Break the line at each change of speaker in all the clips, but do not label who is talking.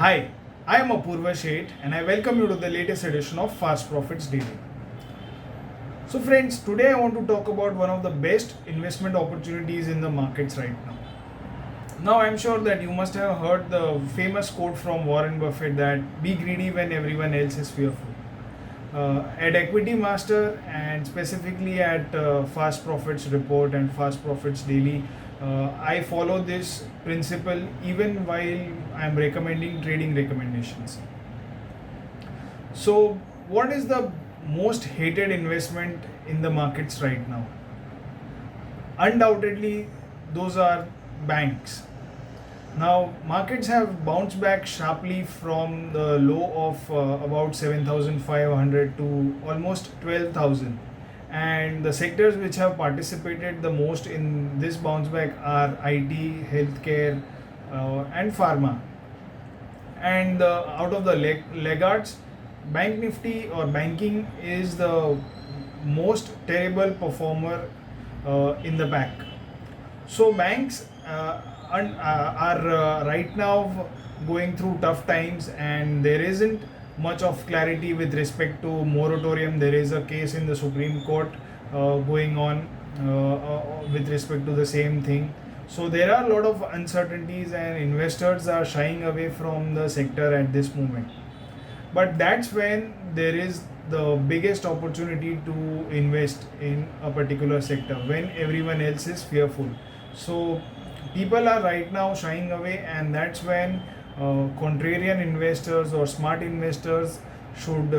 Hi, I am Apurva Sheth and I welcome you to the latest edition of Fast Profits Daily. So, friends, today I want to talk about one of the best investment opportunities in the markets right now. Now, I'm sure that you must have heard the famous quote from Warren Buffett that be greedy when everyone else is fearful. At Equity Master and specifically at Fast Profits Report and Fast Profits Daily, I follow this principle even while I'm recommending trading recommendations. So, what is the most hated investment in the markets right now? Undoubtedly, those are banks. Now, markets have bounced back sharply from the low of about 7,500 to almost 12,000. And the sectors which have participated the most in this bounce back are IT, healthcare, and pharma. And out of the laggards, Bank Nifty or banking is the most terrible performer in the pack. So banks are right now going through tough times, and there isn't much of clarity with respect to moratorium. There is a case in the Supreme Court going on with respect to the same thing. So there are a lot of uncertainties, and investors are shying away from the sector at this moment. But that's when there is the biggest opportunity to invest in a particular sector when everyone else is fearful. So people are right now shying away, and that's when contrarian investors or smart investors should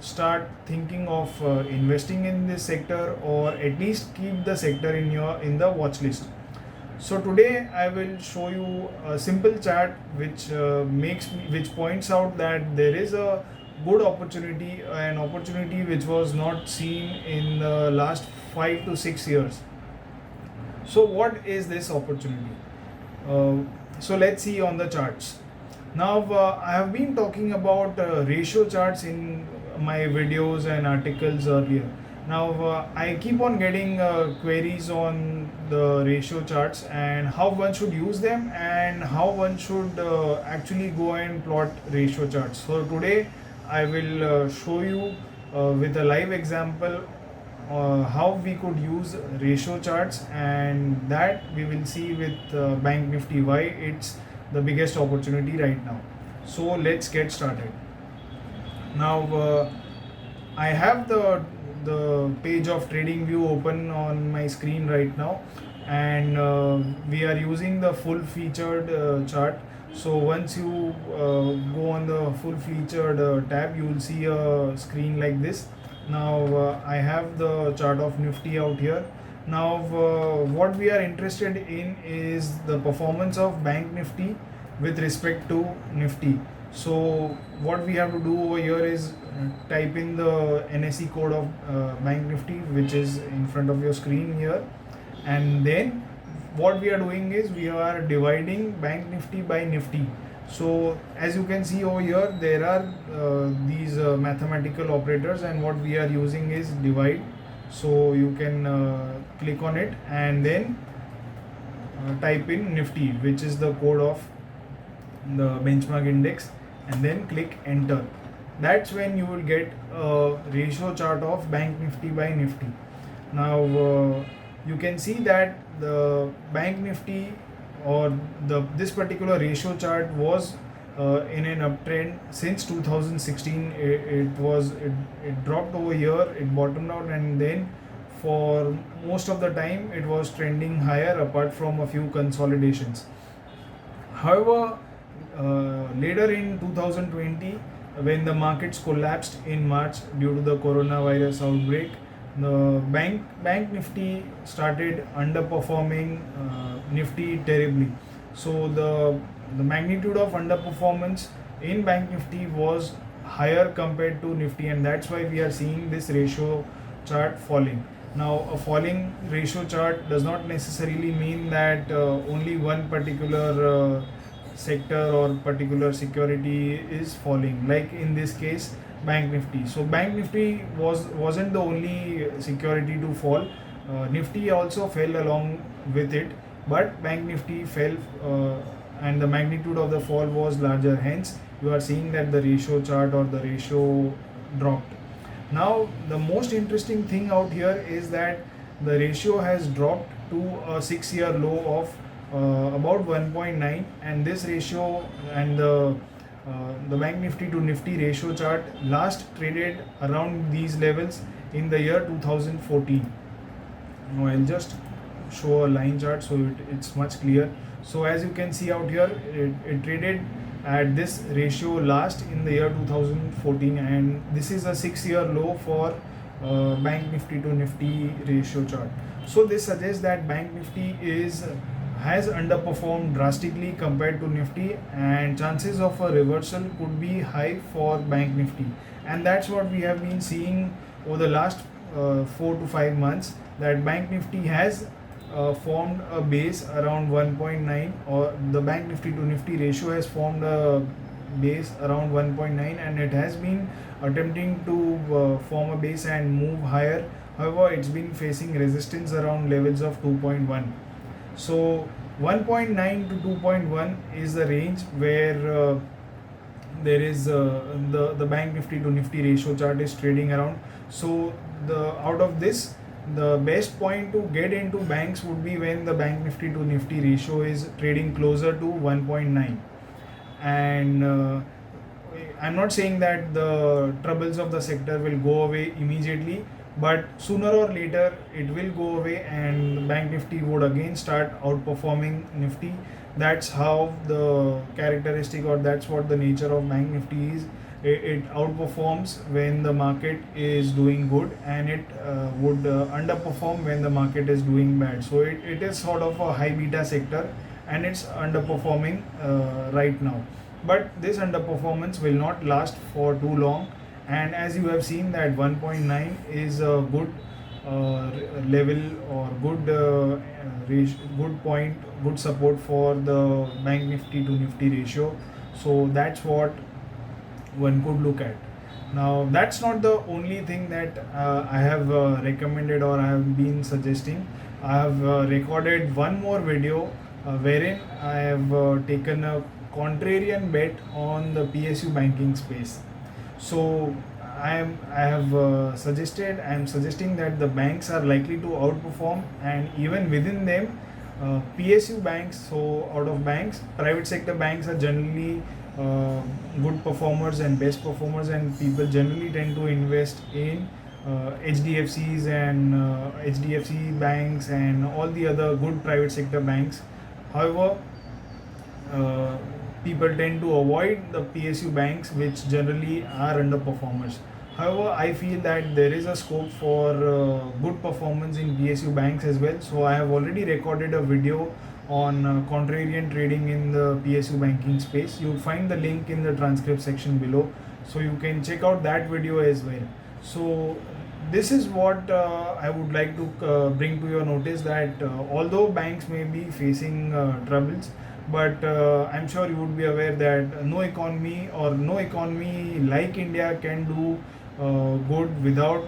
start thinking of investing in this sector, or at least keep the sector in the watch list. So today I will show you a simple chart which points out that there is a good opportunity, an opportunity which was not seen in the last 5 to 6 years. So what is this opportunity? So let's see on the charts. Now I have been talking about ratio charts in my videos and articles earlier. Now I keep on getting queries on the ratio charts and how one should use them and how one should actually go and plot ratio charts. So today I will show you with a live example how we could use ratio charts, and that we will see with Bank Nifty why it's the biggest opportunity right now. So let's get started. Now I have the page of TradingView open on my screen right now, and we are using the full featured chart. So once you go on the full featured tab, you will see a screen like this. Now I have the chart of Nifty out here. Now what we are interested in is the performance of Bank Nifty with respect to Nifty. So what we have to do over here is type in the NSE code of Bank Nifty, which is in front of your screen here, and then what we are doing is we are dividing Bank Nifty by Nifty. So as you can see over here, there are these mathematical operators, and what we are using is divide. So you can click on it and then type in Nifty, which is the code of the benchmark index, and then click enter. That's when you will get a ratio chart of Bank Nifty by Nifty. Now you can see that the Bank Nifty or this particular ratio chart was in an uptrend since 2016. It dropped over here, it bottomed out, and then for most of the time it was trending higher apart from a few consolidations. However, later in 2020, when the markets collapsed in March due to the coronavirus outbreak, the bank Nifty started underperforming Nifty terribly. So the magnitude of underperformance in Bank Nifty was higher compared to Nifty, and that's why we are seeing this ratio chart falling. Now a falling ratio chart does not necessarily mean that only one particular sector or particular security is falling, like in this case Bank Nifty. So Bank Nifty wasn't the only security to fall. Nifty also fell along with it, but Bank Nifty fell and the magnitude of the fall was larger. Hence, you are seeing that the ratio chart or the ratio dropped. Now, the most interesting thing out here is that the ratio has dropped to a 6-year low of about 1.9, and this ratio and the Bank Nifty to Nifty ratio chart last traded around these levels in the year 2014. Now I'll just show a line chart so it's much clear. So as you can see out here, it traded at this ratio last in the year 2014, and this is a 6-year low for Bank Nifty to Nifty ratio chart. So this suggests that Bank Nifty has underperformed drastically compared to Nifty, and chances of a reversal could be high for Bank Nifty, and that's what we have been seeing over the last 4 to 5 months, that Bank Nifty has formed a base around 1.9, or the Bank Nifty to Nifty ratio has formed a base around 1.9, and it has been attempting to form a base and move higher. However, it's been facing resistance around levels of 2.1. So 1.9 to 2.1 is the range where there is the Bank Nifty to Nifty ratio chart is trading around. So out of this, the best point to get into banks would be when the Bank Nifty to Nifty ratio is trading closer to 1.9. And I'm not saying that the troubles of the sector will go away immediately, but sooner or later it will go away and Bank Nifty would again start outperforming Nifty. That's how the characteristic, or that's what the nature of Bank Nifty is. It outperforms when the market is doing good, and it would underperform when the market is doing bad. So it is sort of a high beta sector, and it's underperforming right now. But this underperformance will not last for too long, and as you have seen that 1.9 is a good level or good point, good support for the Bank Nifty to Nifty ratio. So that's what one could look at. Now, that's not the only thing that I have recommended or I have been suggesting. I have recorded one more video wherein I have taken a contrarian bet on the PSU banking space. So I am suggesting that the banks are likely to outperform, and even within them, PSU banks. So out of banks, private sector banks are generally good performers and best performers, and people generally tend to invest in HDFCs and HDFC banks and all the other good private sector banks. However, people tend to avoid the PSU banks, which generally are underperformers. However, I feel that there is a scope for good performance in PSU banks as well. So I have already recorded a video on contrarian trading in the PSU banking space. You'll find the link in the transcript section below, so you can check out that video as well. So this is what I would like to bring to your notice, that although banks may be facing troubles, but I'm sure you would be aware that no economy like India can do good without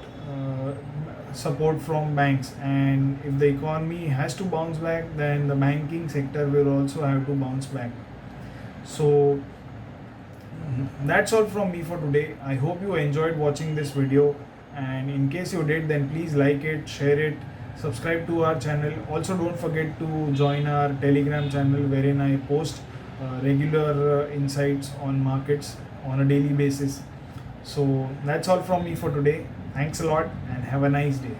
support from banks, and if the economy has to bounce back, then the banking sector will also have to bounce back. So that's all from me for today. I hope you enjoyed watching this video, and in case you did, then please like it, share it, subscribe to our channel. Also, don't forget to join our Telegram channel, wherein I post regular insights on markets on a daily basis. So that's all from me for today. Thanks a lot and have a nice day.